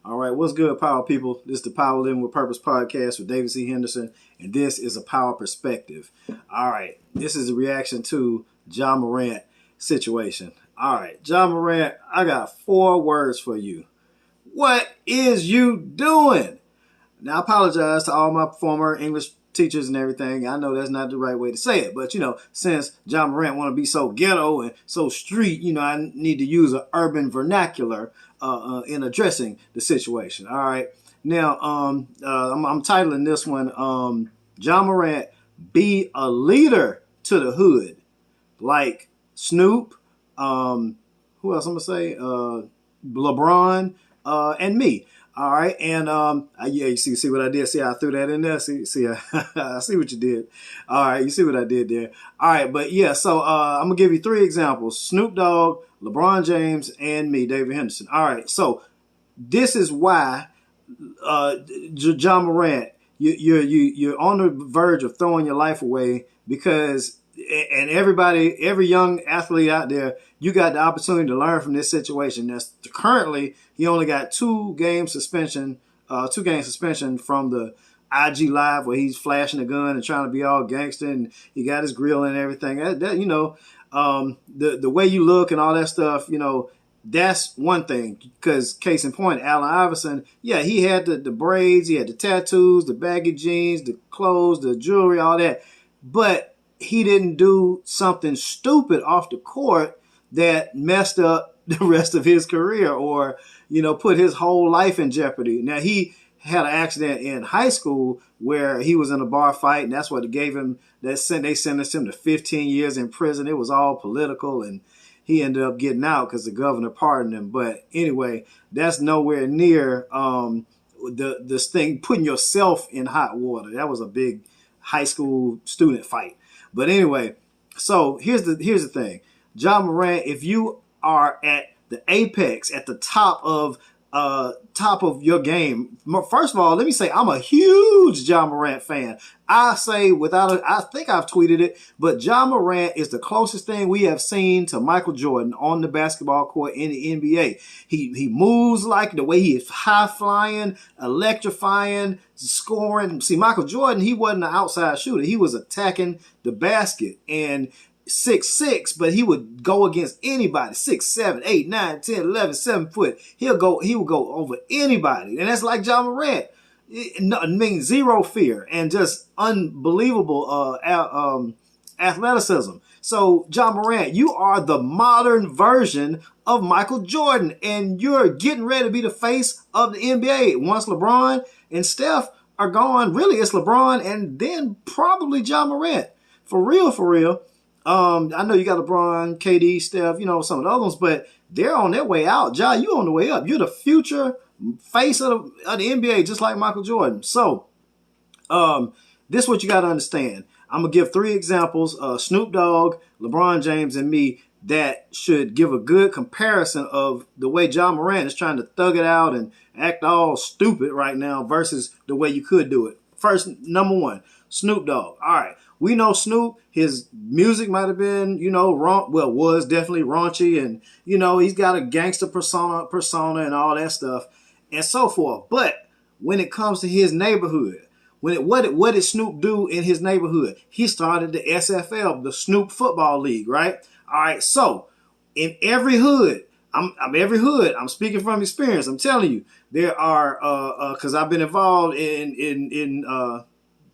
All right, what's good, power people? This is the Power Living with Purpose podcast with David C. Henderson, and this is a power perspective. All right, this is a reaction to John Morant situation. All right, John Morant, I got 4 words for you. What is you doing? Now, I apologize to all my former English teachers and everything. I know that's not the right way to say it, but since John Morant want to be so ghetto and so street, I need to use an urban vernacular in addressing the situation. All right. Now, I'm titling this one, John Morant, be a leader to the hood, like Snoop, who else I'm going to say? LeBron, and me. All right, and yeah, you see what I did? See how I threw that in there? See, I see what you did. All right, you see what I did there. All right, but yeah, so I'm gonna give you 3 examples: Snoop Dogg, LeBron James, and me, David Henderson. All right, so this is why John Morant, you're on the verge of throwing your life away because. And every young athlete out there, you got the opportunity to learn from this situation. That's currently he only got 2-game suspension, 2-game suspension from the IG Live where he's flashing a gun and trying to be all gangster, and he got his grill and everything. The way you look and all that stuff, that's one thing. Because case in point, Allen Iverson, yeah, he had the braids, he had the tattoos, the baggy jeans, the clothes, the jewelry, all that, but he didn't do something stupid off the court that messed up the rest of his career or, put his whole life in jeopardy. Now, he had an accident in high school where he was in a bar fight, and that's what gave him they sentenced him to 15 years in prison. It was all political, and he ended up getting out because the governor pardoned him. But anyway, that's nowhere near this thing, putting yourself in hot water. That was a big high school student fight. But anyway, so here's the thing. John Morant, if you are at the apex, at the top of your game, first of all, let me say I'm a huge John Morant fan. I say I think I've tweeted it, but John Morant is the closest thing we have seen to Michael Jordan on the basketball court in the NBA. He moves like the way he is high flying, electrifying, scoring. See, Michael Jordan, he wasn't an outside shooter. He was attacking the basket and 6'6", but he would go against anybody. 6, 7, 8, 9, 10, 11, 7 foot. He would go over anybody. And that's like John Morant. It means zero fear and just unbelievable athleticism. So, John Morant, you are the modern version of Michael Jordan, and you're getting ready to be the face of the NBA. Once LeBron and Steph are gone, really it's LeBron and then probably John Morant. For real. I know you got LeBron, KD, Steph, some of the other ones, but they're on their way out. Ja, you on the way up. You're the future face of the NBA, just like Michael Jordan. So, this is what you got to understand. I'm going to give 3 examples, Snoop Dogg, LeBron James, and me, that should give a good comparison of the way John Morant is trying to thug it out and act all stupid right now versus the way you could do it. First, number 1, Snoop Dogg. All right. We know Snoop, his music might have been, was definitely raunchy, and, he's got a gangster persona and all that stuff and so forth. But when it comes to his neighborhood, what did Snoop do in his neighborhood? He started the SFL, the Snoop Football League, right? All right, so in every hood, I'm speaking from experience. I'm telling you, there are, because I've been involved in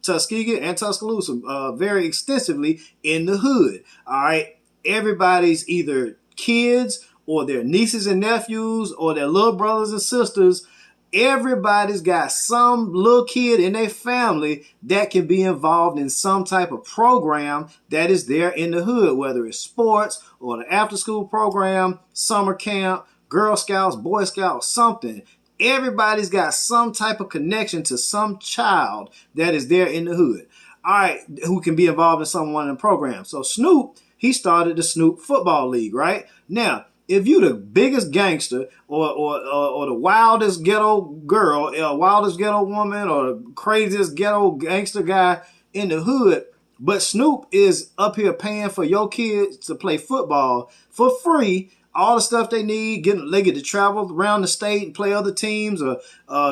Tuskegee and Tuscaloosa very extensively in the hood. All right. Everybody's either kids or their nieces and nephews or their little brothers and sisters. Everybody's got some little kid in their family that can be involved in some type of program that is there in the hood, whether it's sports or the after school program, summer camp, Girl Scouts, Boy Scouts, something. Everybody's got some type of connection to some child that is there in the hood. All right, who can be involved in some one of the programs. So Snoop, he started the Snoop Football League, right? Now, if you the biggest gangster or the wildest ghetto girl, wildest ghetto woman, or the craziest ghetto gangster guy in the hood, but Snoop is up here paying for your kids to play football for free all the stuff they need. They get to travel around the state and play other teams, or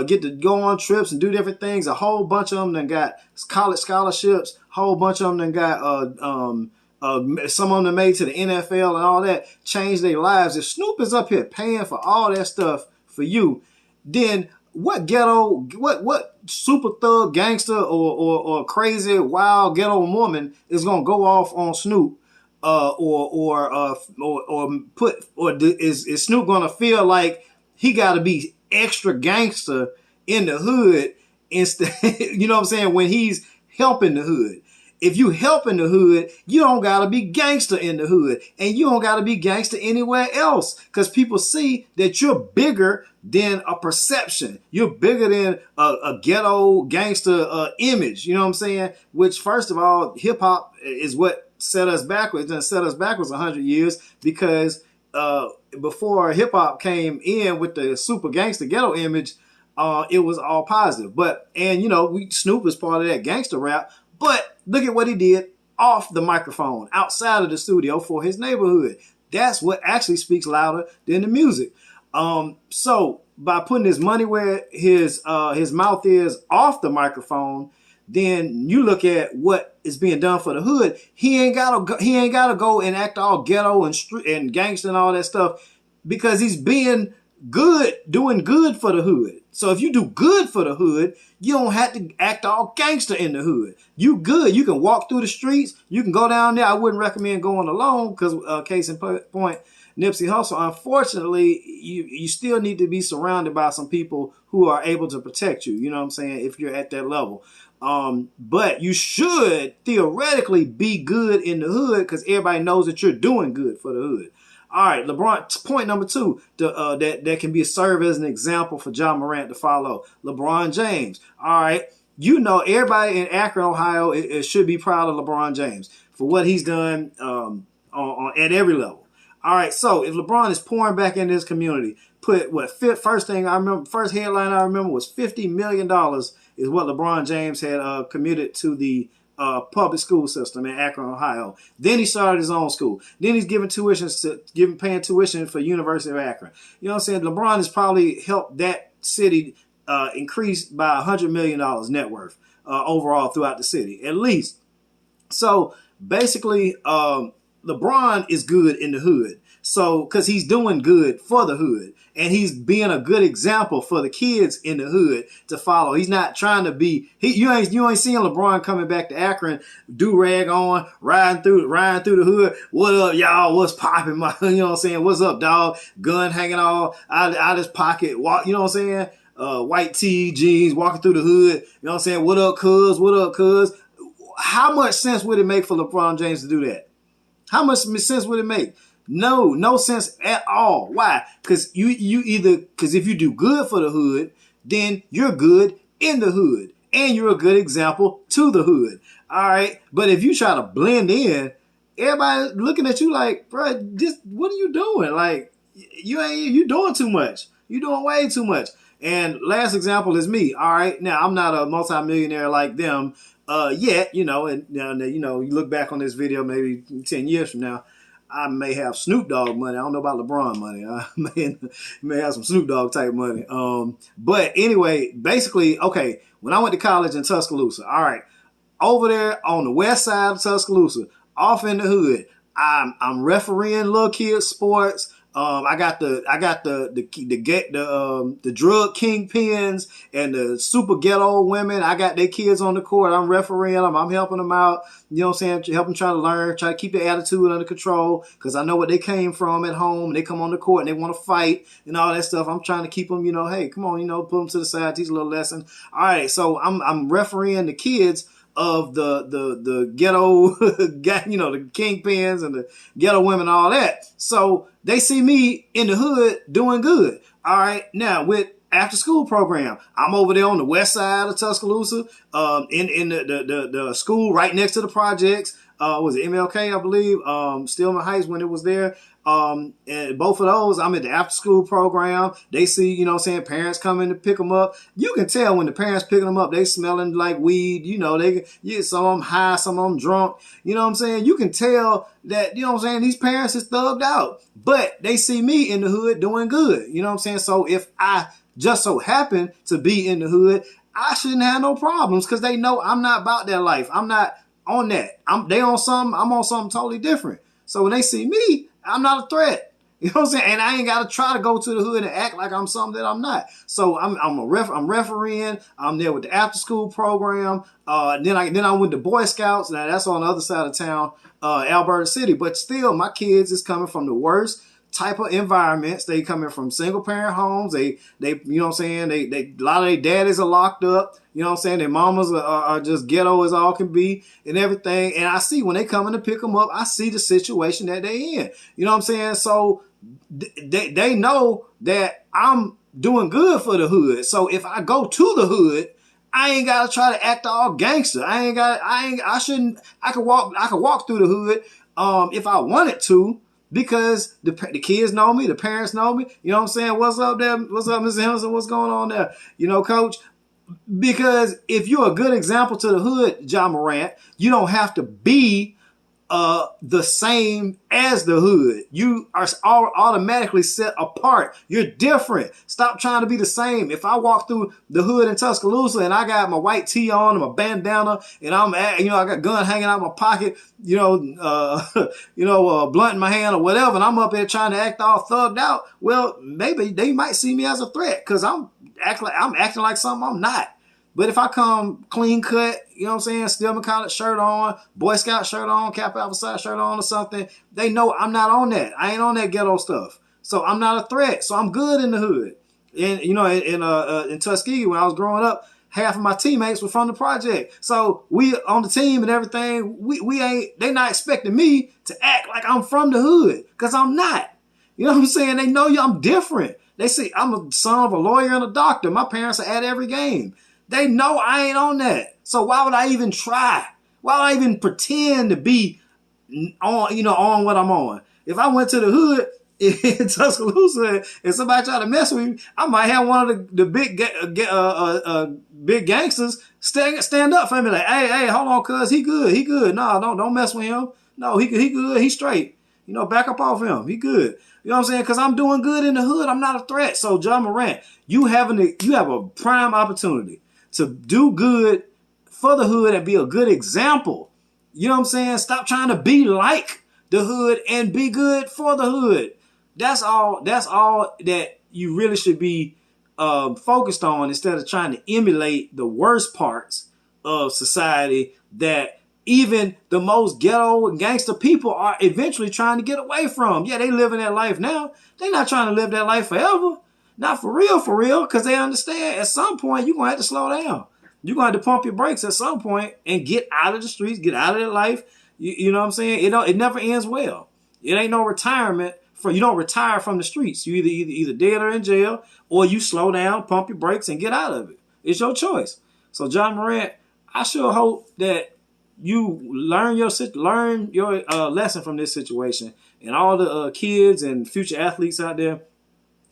get to go on trips and do different things. A whole bunch of them done got college scholarships. A whole bunch of them done got some of them made to the NFL and all that. Changed their lives. If Snoop is up here paying for all that stuff for you, then what ghetto, what super thug gangster or crazy wild ghetto woman is gonna go off on Snoop, is Snoop gonna feel like he got to be extra gangster in the hood instead? You know what I'm saying? When he's helping the hood. If you helping the hood, you don't gotta be gangster in the hood, and you don't gotta be gangster anywhere else, because people see that you're bigger than a perception. You're bigger than a ghetto gangster image. You know what I'm saying? Which, first of all, hip hop is what set us backwards. And set us backwards 100 years, because before hip hop came in with the super gangster ghetto image, it was all positive. Snoop is part of that gangster rap. But look at what he did off the microphone, outside of the studio for his neighborhood. That's what actually speaks louder than the music. So by putting his money where his mouth is off the microphone, then you look at what is being done for the hood. He ain't gotta go and act all ghetto and gangster and all that stuff, because he's being good, doing good for the hood. So if you do good for the hood, you don't have to act all gangster in the hood. You good. You can walk through the streets. You can go down there. I wouldn't recommend going alone, because case in point, Nipsey Hussle. Unfortunately, you still need to be surrounded by some people who are able to protect you. You know what I'm saying? If you're at that level. But you should theoretically be good in the hood, because everybody knows that you're doing good for the hood. All right, LeBron, point number 2, that can serve as an example for John Morant to follow. LeBron James. All right, everybody in Akron, Ohio, it should be proud of LeBron James for what he's done at every level. All right, so if LeBron is pouring back into his community, first headline I remember was $50 million is what LeBron James had committed to the public school system in Akron, Ohio. Then he started his own school. Then he's paying tuition for University of Akron. You know what I'm saying? LeBron has probably helped that city increase by $100 million net worth overall throughout the city, at least. So basically, LeBron is good in the hood. So, because he's doing good for the hood, and he's being a good example for the kids in the hood to follow. He's not trying to be. You ain't seeing LeBron coming back to Akron, do-rag on, riding through the hood. What up, y'all? What's popping? You know what I'm saying? What's up, dog? Gun hanging all out of his pocket. Walk. You know what I'm saying? White tee, jeans, walking through the hood. You know what I'm saying? What up, cuz? What up, cuz? How much sense would it make for LeBron James to do that? How much sense would it make? No sense at all. Why? Because because if you do good for the hood, then you're good in the hood, and you're a good example to the hood. All right. But if you try to blend in, everybody looking at you like, bro, what are you doing? Like, you doing too much. You doing way too much. And last example is me. All right. Now, I'm not a multimillionaire like them yet, you look back on this video maybe 10 years from now, I may have Snoop Dogg money. I don't know about LeBron money. I may have some Snoop Dogg type money. But anyway, basically, okay, when I went to college in Tuscaloosa, all right, over there on the west side of Tuscaloosa, off in the hood, I'm refereeing little kids sports. I got the drug kingpins and the super ghetto women. I got their kids on the court. I'm refereeing them. I'm helping them out. You know what I'm saying? Help them try to learn, try to keep their attitude under control, because I know what they came from at home. They come on the court and they want to fight and all that stuff. I'm trying to keep them, hey, come on, put them to the side, teach a little lesson. All right, so I'm refereeing the kids of the ghetto, the kingpins and the ghetto women and all that. So they see me in the hood doing good. All right. Now with after school program, I'm over there on the west side of Tuscaloosa, in the school right next to the projects. Was it MLK, I believe, Stillman Heights when it was there. And both of those, I'm at the after school program. They see, you know what I'm saying, parents coming to pick them up. You can tell when the parents picking them up, they smelling like weed. You know, some of them high, some of them drunk. You know what I'm saying? You can tell that, you know what I'm saying, these parents is thugged out. But they see me in the hood doing good. You know what I'm saying? So if I just so happen to be in the hood, I shouldn't have no problems because they know I'm not about that life. I'm not on that. They on something. I'm on something totally different. So when they see me, I'm not a threat. You know what I'm saying? And I ain't got to try to go to the hood and act like I'm something that I'm not. So I'm refereeing. I'm there with the after school program. Then I went to Boy Scouts. Now that's on the other side of town, Alberta City. But still, my kids is coming from the worst type of environments. They coming from single parent homes. They you know what I'm saying? They a lot of their daddies are locked up. You know what I'm saying? Their mamas are just ghetto as all can be and everything. And I see when they coming to pick them up, I see the situation that they in. You know what I'm saying? So they know that I'm doing good for the hood. So if I go to the hood, I ain't gotta try to act all gangster. I could walk through the hood if I wanted to. Because the kids know me, the parents know me. You know what I'm saying? What's up there? What's up, Mr. Henderson? What's going on there? You know, coach? Because if you're a good example to the hood, Ja Morant, you don't have to be the same as the hood. You are automatically set apart. You're different. Stop trying to be the same. If I walk through the hood in Tuscaloosa and I got my white tee on and my bandana and I got a gun hanging out of my pocket, blunt in my hand or whatever, and I'm up there trying to act all thugged out, well, maybe they might see me as a threat because I'm acting like something I'm not. But if I come clean cut, you know what I'm saying, Stillman College shirt on, Boy Scout shirt on, Cap Alpha Psi shirt on or something, they know I'm not on that. I ain't on that ghetto stuff. So I'm not a threat. So I'm good in the hood. And, you know, in Tuskegee, when I was growing up, half of my teammates were from the project. So we on the team and everything, they not expecting me to act like I'm from the hood because I'm not. You know what I'm saying? They know I'm different. They see I'm a son of a lawyer and a doctor. My parents are at every game. They know I ain't on that. So why would I even try? Why would I even pretend to be on what I'm on? If I went to the hood in Tuscaloosa and somebody tried to mess with me, I might have one of the big gangsters stand up for me like, hey, hold on, cuz he good. No, don't mess with him. No, he good. He straight. You know, back up off him. He good. You know what I'm saying? Because I'm doing good in the hood. I'm not a threat. So Ja Morant, you have a prime opportunity to do good for the hood and be a good example. You know what I'm saying? Stop trying to be like the hood and be good for the hood. That's all that you really should be focused on instead of trying to emulate the worst parts of society that even the most ghetto and gangster people are eventually trying to get away from. Yeah, they living that life now. They're not trying to live that life forever. Not for real, because they understand at some point you're going to have to slow down. You're going to have to pump your brakes at some point and get out of the streets, get out of that life. You know what I'm saying? It never ends well. It ain't no retirement. You don't retire from the streets. You either dead or in jail, or you slow down, pump your brakes, and get out of it. It's your choice. So Ja Morant, I sure hope that you learn your lesson from this situation. And all the kids and future athletes out there,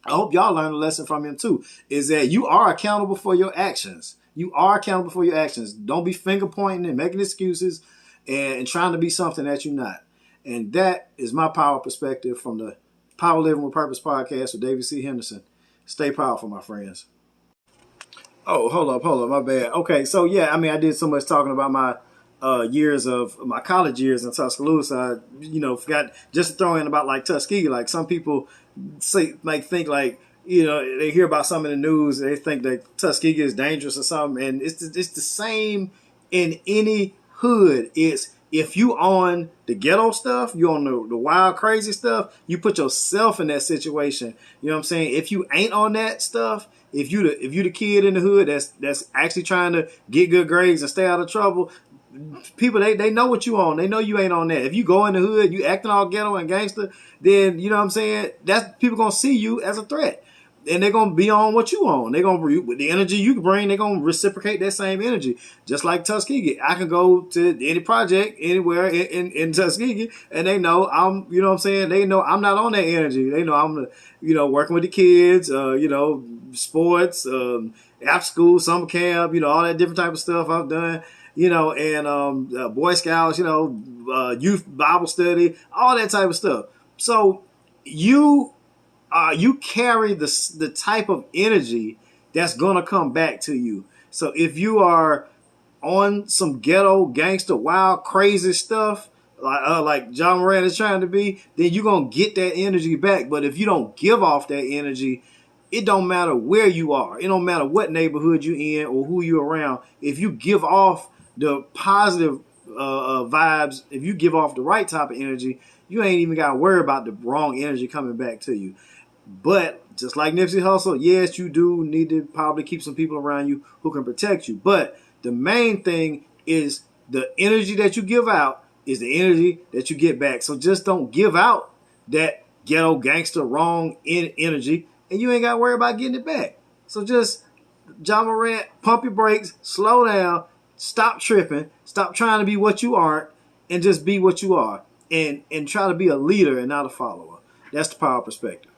I hope y'all learn a lesson from him too, is that you are accountable for your actions. You are accountable for your actions. Don't be finger pointing and making excuses and trying to be something that you're not. And that is my power perspective from the Power Living with Purpose podcast with David C. Henderson. Stay powerful, my friends. Oh, hold up, my bad. Okay, so yeah, I did so much talking about my my college years in Tuscaloosa. I, forgot just to throw in about like Tuskegee. Like some people think like, they hear about something in the news, they think that Tuskegee is dangerous or something, and it's the same in any hood. It's if you on the ghetto stuff, you on the wild crazy stuff, you put yourself in that situation. You know what I'm saying? If you ain't on that stuff, if you the kid in the hood that's actually trying to get good grades and stay out of trouble, people they know what you on. They know you ain't on that. If you go in the hood, you acting all ghetto and gangster, then you know what I'm saying, that's people gonna see you as a threat. and they're gonna be on what you on. They're gonna with the energy you can bring. They're gonna reciprocate that same energy, just like Tuskegee. I can go to any project anywhere in Tuskegee, and they know I'm. You know what I'm saying? They know I'm not on that energy. They know I'm, working with the kids. Sports, after school, summer camp. All that different type of stuff I've done. And Boy Scouts. Youth Bible study, all that type of stuff. So you carry the type of energy that's gonna come back to you. So if you are on some ghetto gangster wild crazy stuff like John Morant is trying to be, then you're gonna get that energy back. But if you don't give off that energy, it don't matter where you are. It don't matter what neighborhood you in or who you around. If you give off the positive vibes, if you give off the right type of energy, you ain't even got to worry about the wrong energy coming back to you. But just like Nipsey Hussle, yes, you do need to probably keep some people around you who can protect you. But the main thing is the energy that you give out is the energy that you get back. So just don't give out that ghetto gangster wrong energy, and you ain't got to worry about getting it back. So just, John Morant, pump your brakes, slow down, stop tripping, stop trying to be what you aren't, and just be what you are. And try to be a leader and not a follower. That's the power perspective.